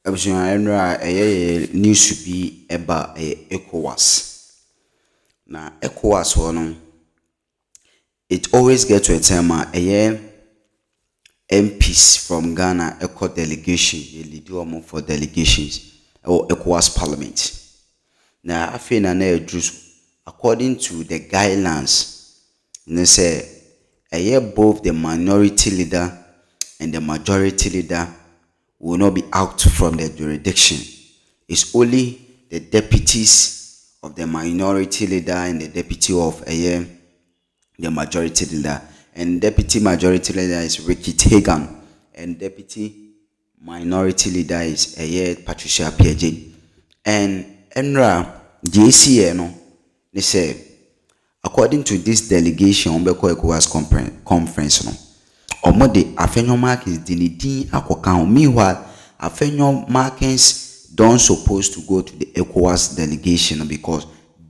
Abusua Newz should be about ECOWAS. Now ECOWAS one, it always get to a time MPs from Ghana ECO delegation, they lead you for delegations or ECOWAS Parliament. Now Afenyo according to the guidelines, they say both the minority leader and the majority leader will not be out from the jurisdiction. It's only the deputies of the minority leader and the deputy of the majority leader. And deputy majority leader is Likee and deputy minority leader is Patricia Agyei. And DAC no, they say according to this delegation on the ECOWAS conference no, Omode Afenyo markings dinidin akokan. Meanwhile, Afenyo markings don't supposed to go to the ECOWAS delegation because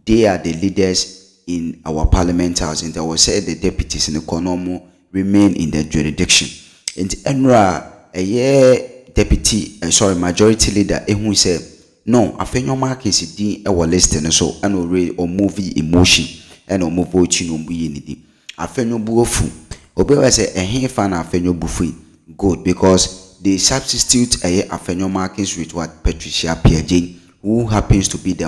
they are the leaders in our parliament house, and they will say the deputies in the Konomo remain in the jurisdiction. And deputy majority leader who said no, Afenyo markings din our list and so and already or movie emotion and or move voting on be Afenyo buofu. Obewa say fan Afenyo buffet good because they substitute Afenyo markings with what Patricia Agyei, who happens to be the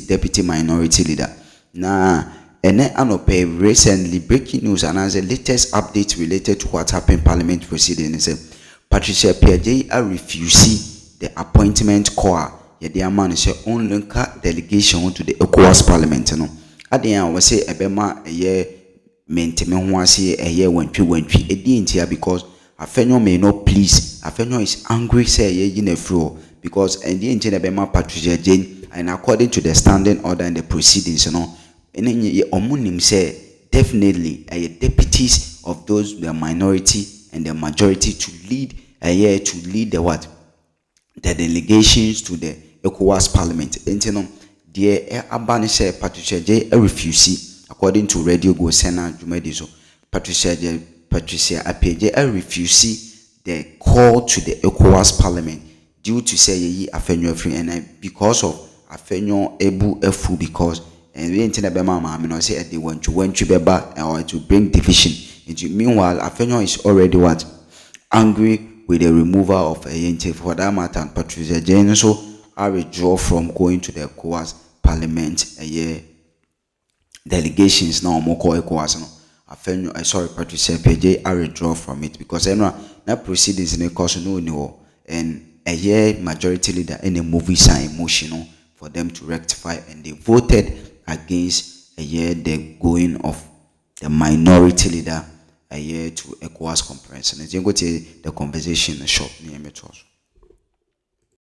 deputy minority leader. Now, recently breaking news announced the latest update related to what happened Parliament proceedings. Patricia Agyei refused the appointment call. The man is only delegation to the ECOWAS Parliament. No, at the end, I say ebema maintain who say wentwi edi because Afenyo may not please. Afenyo is angry say because and the bema Patricia Agyei, and according to the standing order and the proceedings, and omunim say definitely deputies of those the minority and the majority to lead the delegations to the ECOWAS Parliament. And the abanish Patricia Agyei refused. According to Radio Go Sena Jumediso, Patricia Agyei refused the call to the ECOWAS Parliament due to say Afenyo free, and because of Afenyo efu because and we intend to say they want to beba or to bring division into. Meanwhile, Afenyo is already angry with the removal of for that matter, and Patricia Agyei so I withdraw from going to the ECOWAS Parliament delegations now more call ECOWAS no. Afenyo Patricia Agyei I withdraw from it because na proceedings in the course no and majority leader in a movie sign emotional for them to rectify, and they voted against the going of the minority leader to ECOWAS conference. And you go to the conversation shop near metros.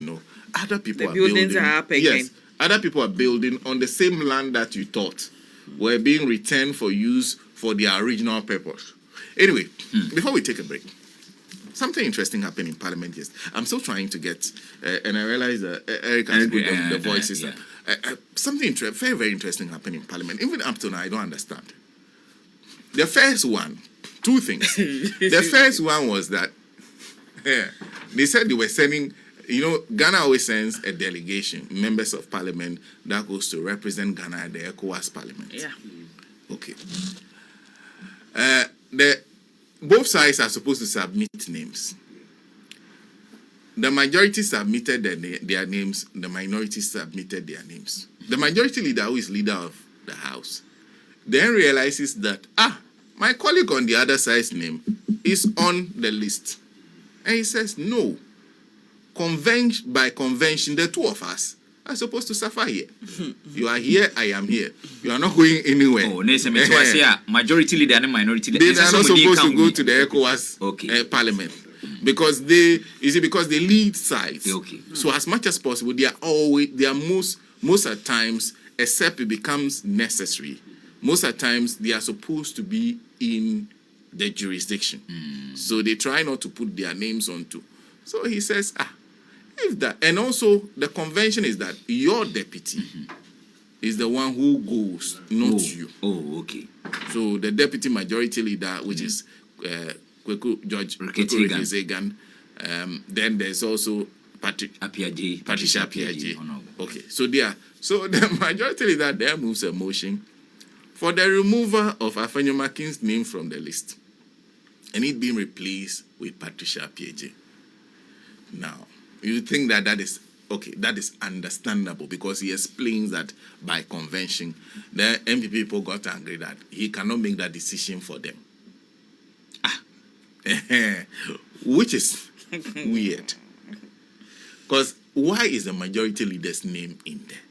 No, other people the are buildings building. Are happening. Yes, other people are building on the same land that you thought were being returned for use for their original purpose. Anyway, before we take a break, something interesting happened in Parliament yesterday. I'm still trying to get, and I realize that Eric has put the voices. Something very, very interesting happened in Parliament. Even up to now, I don't understand. The first one, two things. The first one was that they said they were sending, Ghana always sends a delegation, members of Parliament, that goes to represent Ghana at the ECOWAS Parliament. Yeah. Okay. Both sides are supposed to submit names. The majority submitted their names. The minority submitted their names. The majority leader, who is leader of the house, then realizes that, my colleague on the other side's name is on the list. And he says, no. By convention, the two of us are supposed to suffer here. You are here, I am here. You are not going anywhere. Majority leader and minority leader. They are not supposed to go to the ECOWAS Parliament. Because they lead sides. Okay. So as much as possible, they are most at times, except it becomes necessary, most at times they are supposed to be in the jurisdiction. So they try not to put their names onto. So he says, if that, and also the convention is that your deputy is the one who goes, not you. Oh, okay. So the deputy majority leader, which is Judge Zagan, then there's also Agyei. Patricia Agyei. Honorable. Okay, so the majority leader there moves a motion for the removal of Afenyo Makin's name from the list, and it being replaced with Patricia Agyei. Now, you think that is okay? That is understandable because he explains that by convention, the MP people got angry that he cannot make that decision for them. Which is weird. Because why is the majority leader's name in there?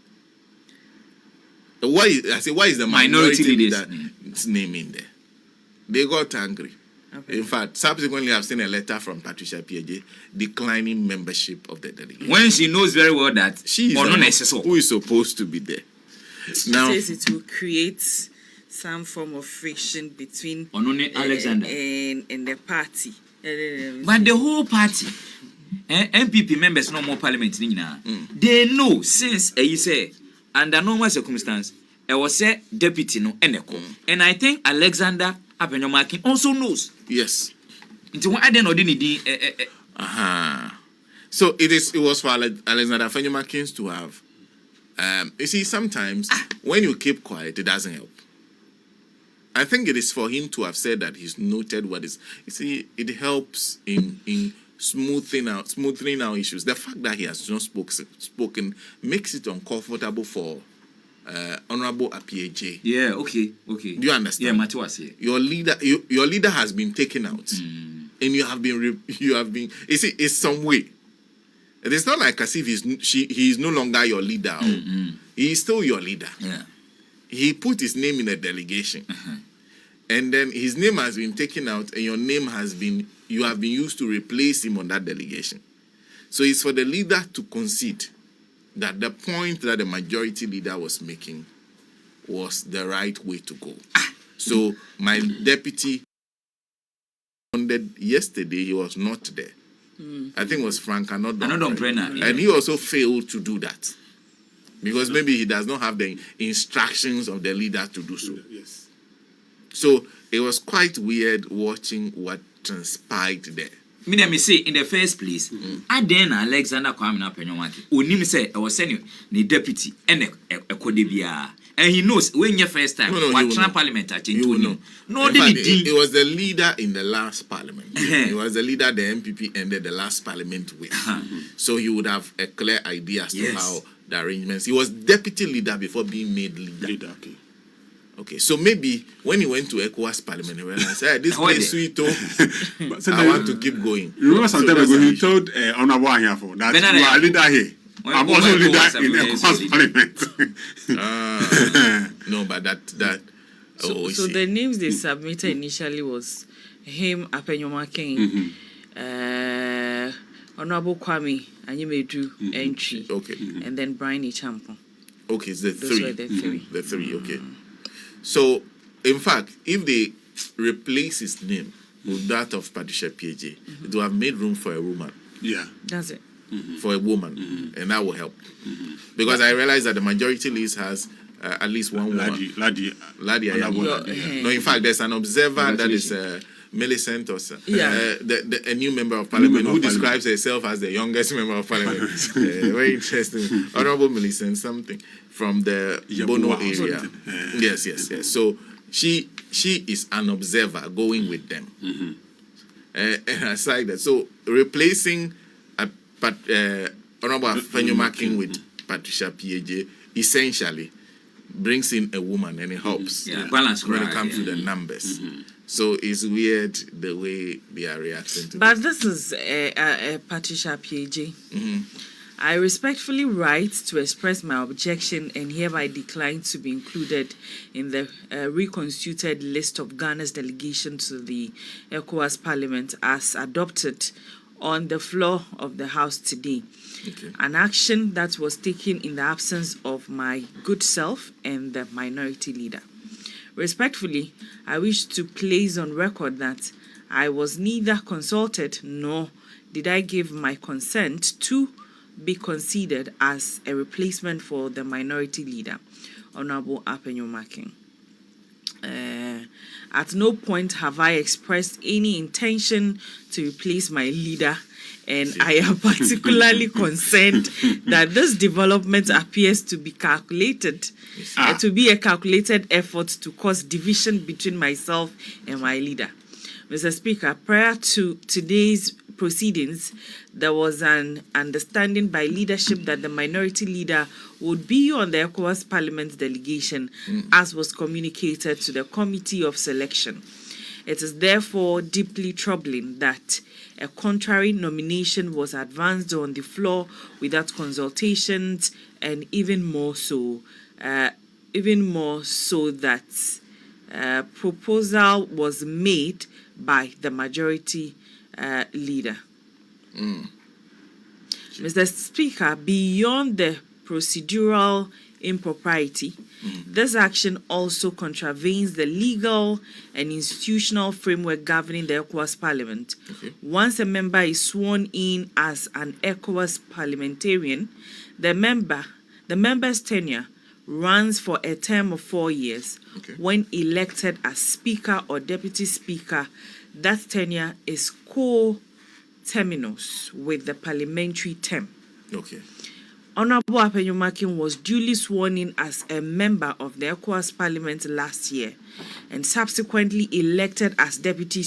Why is the minority leader's name in there? They got angry. Okay. In fact, subsequently, I've seen a letter from Patricia Agyei declining membership of the delegation. When she knows very well that she is who is supposed to be there. She says it will create some form of friction between Alexander and the party. But the whole party, MPP members, no more parliament, they know since you say under normal circumstance, I was a deputy no eneko, and I think Alexander Afenyo Makin also knows. Yes. Into what I didn't know. So it was for Alexander Afenyo Makin to have. You see, sometimes when you keep quiet, it doesn't help. I think it is for him to have said that he's noted what is. You see, it helps in smoothing out issues. The fact that he has not spoken makes it uncomfortable for Honorable Agyei. Yeah. Okay. Do you understand? Yeah, Matiwas. Your leader has been taken out, and you have been. You see, it's some way. It is not like as if he is no longer your leader. He is still your leader. Yeah. He put his name in a delegation. And then his name has been taken out, and you have been used to replace him on that delegation. So it's for the leader to concede that the point that the majority leader was making was the right way to go. So my deputy, yesterday, he was not there. I think it was Frank Anodon. And he also failed to do that. Because maybe he does not have the instructions of the leader to do so. Yes. So it was quite weird watching what transpired there. Me say in the first place, I then Alexander Kwame Afenyo Makin. Onim say I was sending the deputy and a and he knows when your first time Parliamentary. No, it was the leader in the last parliament. It was the leader the MPP ended the last parliament with. So he would have a clear idea as to how the arrangements. He was deputy leader before being made leader. Okay, so maybe when he went to ECOWAS Parliament, he realized, hey, this place sweet, I want to keep going. You remember some time ago, he told Honorable Anyafo that you are leader here. I'm also leader in ECOWAS Parliament. No, but that. So the names they submitted initially was him, Afenyo Makin, Honorable Kwame Anyimedu entry, and then Brian Ichampo. Okay, it's the Those three. were the three. The three, okay. So, in fact, if they replace his name with that of Patricia Agyei, it will have made room for a woman. Yeah. That's it. For a woman, and that will help. Because I realize that the majority list has at least one woman. Ladi. No, in fact, there's an observer that is Millicent or a new member of Parliament who describes herself as the youngest member of Parliament. Very interesting. Honorable Millicent, something from the Bono area. Yes. So she is an observer going with them. And aside that, so replacing Honorable Afenyo Makin with Patricia Agyei essentially brings in a woman, and it helps balance when it comes to the numbers. So it's weird the way they are reacting to But this is Patricia Agyei. I respectfully write to express my objection and hereby decline to be included in the reconstituted list of Ghana's delegation to the ECOWAS Parliament as adopted on the floor of the House today. An action that was taken in the absence of my good self and the minority leader. Respectfully, I wish to place on record that I was neither consulted nor did I give my consent to be considered as a replacement for the minority leader, Honorable Afenyo Makin. At no point have I expressed any intention to replace my leader, And I am particularly concerned that this development appears to be calculated, to be a calculated effort to cause division between myself and my leader. Mr. Speaker, prior to today's proceedings, there was an understanding by leadership that the minority leader would be on the ECOWAS Parliament delegation, as was communicated to the Committee of Selection. It is therefore deeply troubling that a contrary nomination was advanced on the floor without consultations, and even more so that proposal was made by the majority leader. Mr. Speaker, beyond the procedural impropriety, this action also contravenes the legal and institutional framework governing the ECOWAS Parliament. Once a member is sworn in as an ECOWAS parliamentarian, the member's tenure runs for a term of 4 years. When elected as Speaker or Deputy Speaker, that tenure is co-terminus with the parliamentary term. Honorable Afenyo was duly sworn in as a member of the ECOWAS Parliament last year and subsequently elected as Deputy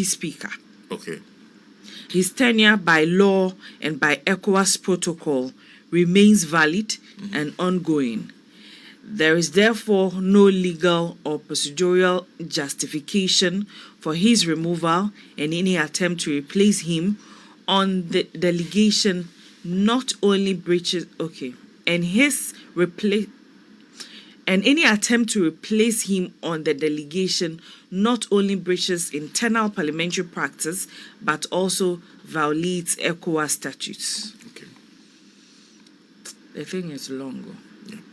Speaker. His tenure by law and by ECOWAS protocol remains valid and ongoing. There is therefore no legal or procedural justification for his removal and any attempt to replace him on the delegation not only breaches and any attempt to replace him on the delegation not only breaches internal parliamentary practice but also violates ECOWAS statutes. The thing is long.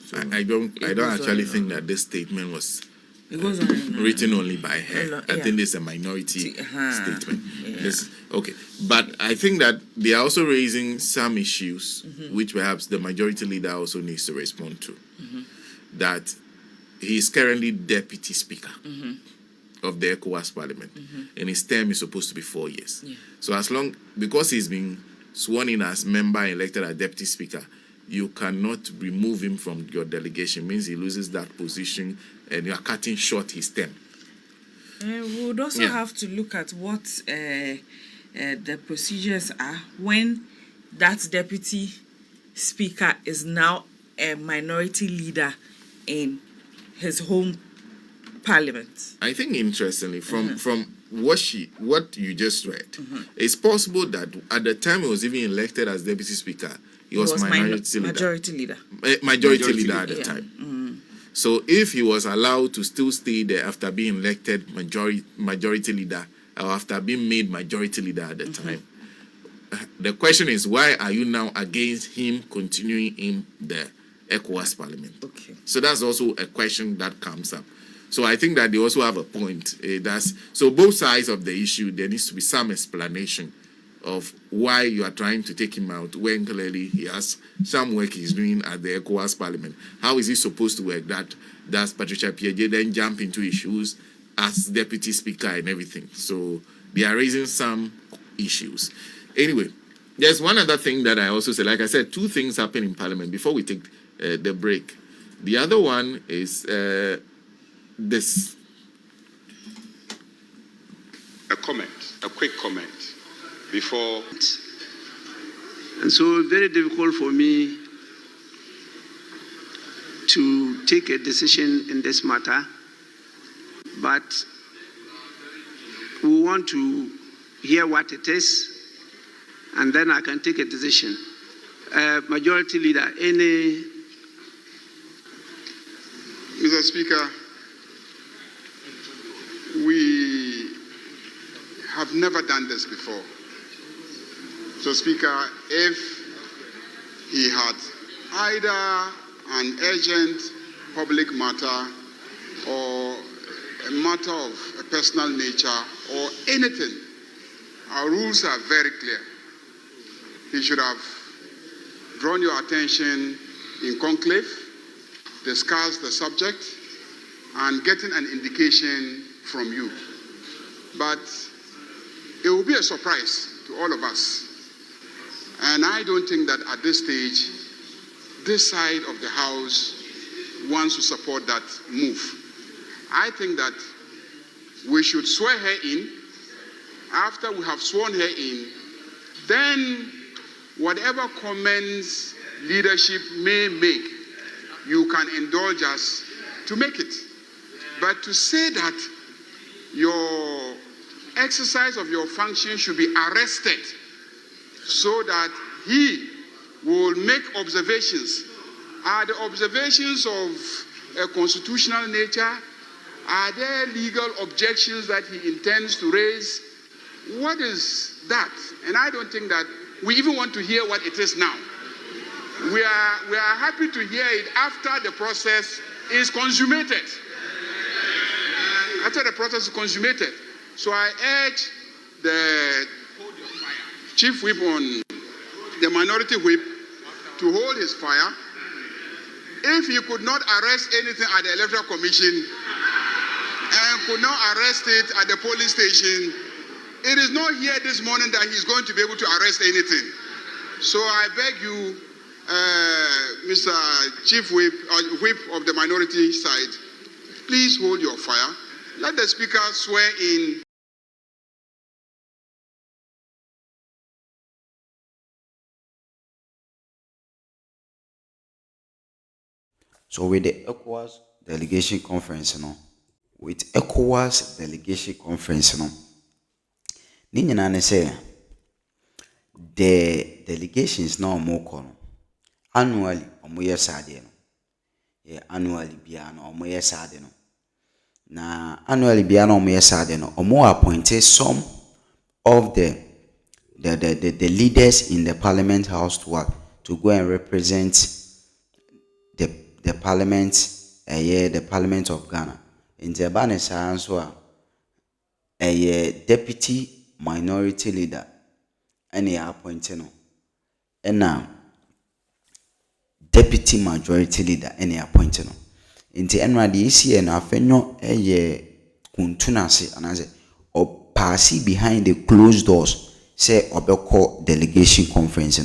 So I don't actually think that this statement was written only by her. I think this is a minority statement. But I think that they are also raising some issues which perhaps the majority leader also needs to respond to. That he is currently Deputy Speaker of the ECOWAS Parliament, and his term is supposed to be 4 years. So because he's been sworn in as member and elected as Deputy Speaker, you cannot remove him from your delegation. Means he loses that position and you are cutting short his term. We would also have to look at what the procedures are when that Deputy Speaker is now a minority leader in his home parliament. I think interestingly, from what you just read, it's possible that at the time he was even elected as Deputy Speaker, he was majority leader at the time. So if he was allowed to still stay there after being elected majority leader or after being made majority leader at the time, the question is, why are you now against him continuing in the ECOWAS Parliament? So that's also a question that comes up. So I think that they also have a point. So both sides of the issue, there needs to be some explanation of why you are trying to take him out when clearly he has some work he's doing at the ECOWAS Parliament. How is he supposed to work that? Does Patricia then jump into his shoes as Deputy Speaker and everything? So they are raising some issues. Anyway, there's one other thing that I also said. Like I said, two things happen in Parliament before we take the break. The other one is this. A quick comment before. And so very difficult for me to take a decision in this matter, but we want to hear what it is, and then I can take a decision. Majority Leader, any... Mr. Speaker, we have never done this before. So, Speaker, if he had either an urgent public matter or a matter of a personal nature or anything, our rules are very clear. He should have drawn your attention in conclave, discussed the subject, and getting an indication from you. But it will be a surprise to all of us. And I don't think that at this stage, this side of the House wants to support that move. I think that we should swear her in. After we have sworn her in, then whatever comments leadership may make, you can indulge us to make it. But to say that your exercise of your function should be arrested so that he will make observations. Are the observations of a constitutional nature? Are there legal objections that he intends to raise? What is that? And I don't think that we even want to hear what it is now. We are happy to hear it after the process is consummated. After the process is consummated. So I urge the chief whip on the minority whip to hold his fire. If he could not arrest anything at the Electoral Commission and could not arrest it at the polling station, it is not here this morning that he's going to be able to arrest anything. So I beg you, Mr. Chief Whip, Whip of the minority side, please hold your fire. Let the Speaker swear in. So with the ECOWAS delegation conference, with ECOWAS delegation conference, ni nyina ne say the delegations now more annually omoye sade no. Yeah, annually bia no omoye sade no. Na annually bia no omoye sade no, omo appointed some of the leaders in the Parliament House to go and represent the Parliament, the Parliament of Ghana. In the Banesa a deputy minority leader, and appointed and deputy majority leader, and appointed in the NRDC and Afenyo kuntunasi and as or passy behind the closed doors, say obeko delegation conference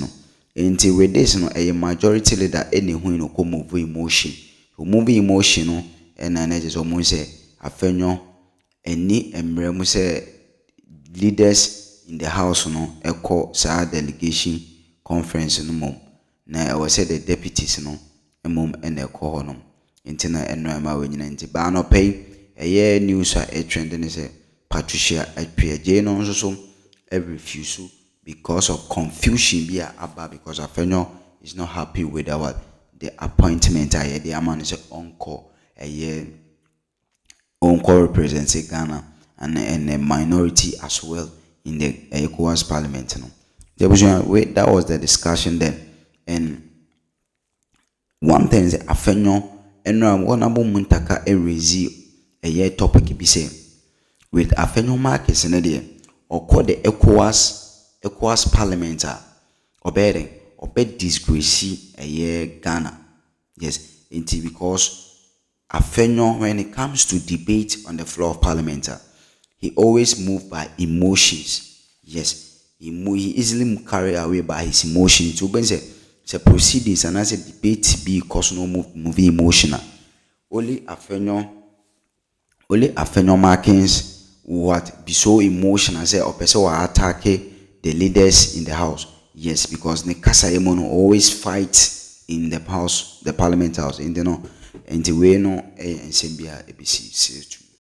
until with this a majority leader any who no come move emotion. To move emotion and then it is almost say Afenyo any embremu say leaders in the house echo sa delegation conference mom. Na I was say the deputies mom and echo honum. Intina enrama when you ba no pay a year news a trending is Patricia at Agyei no so refusal because of confusion be about because Afenyo is not happy with the appointment. I the man is encore a year encore represents Ghana and a minority as well in the ECOWAS Parliament. There was that was the discussion then, and one thing is Afenyo and one abo muntaka a raise a year topic be say with Afenyo markets in a day or call the ECOWAS Parliament or bed disgrace a year Ghana. Yes, indeed, because Afenyo, when it comes to debate on the floor of Parliament, he always moved by emotions. Yes, he easily carried away by his emotions. So when say proceedings and as a debate be cause no move emotional. Only Afenyo markings what be so emotional say or person will attack the leaders in the house. Yes, because the Kasa always fight in the house, the Parliament House, in the and the way no and Sembia ABC.